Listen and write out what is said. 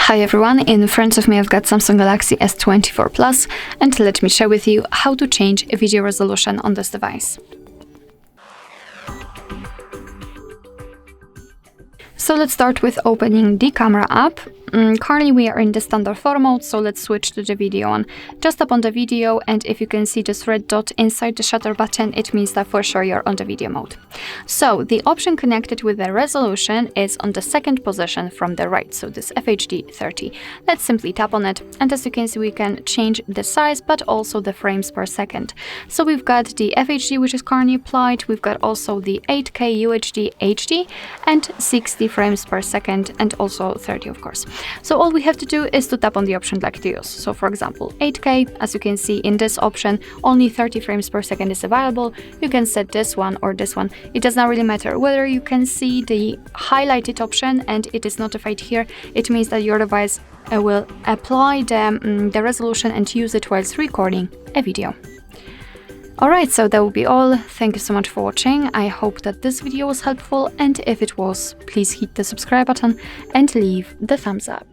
Hi everyone, in front of me I've got Samsung Galaxy S24 Plus, and let me share with you how to change video resolution on this device. So let's start with opening the camera app. Currently we are in the standard photo mode, so let's switch to the video one. Just tap on the video, and if you can see this red dot inside the shutter button, it means that for sure you're on the video mode. So the option connected with the resolution is on the second position from the right, so this FHD 30. Let's simply tap on it, and as you can see we can change the size but also the frames per second. So we've got the FHD, which is currently applied, we've got also the 8K UHD HD and 60 frames per second, and also 30 of course. So all we have to do is to tap on the option like to use. So for example 8K, as you can see in this option only 30 frames per second is available. You can set this one or this one, it does not really matter. Whether you can see the highlighted option and it is notified here, it means that your device will apply the resolution and use it whilst recording a video. Alright, so that will be all. Thank you so much for watching. I hope that this video was helpful, and if it was, please hit the subscribe button and leave the thumbs up.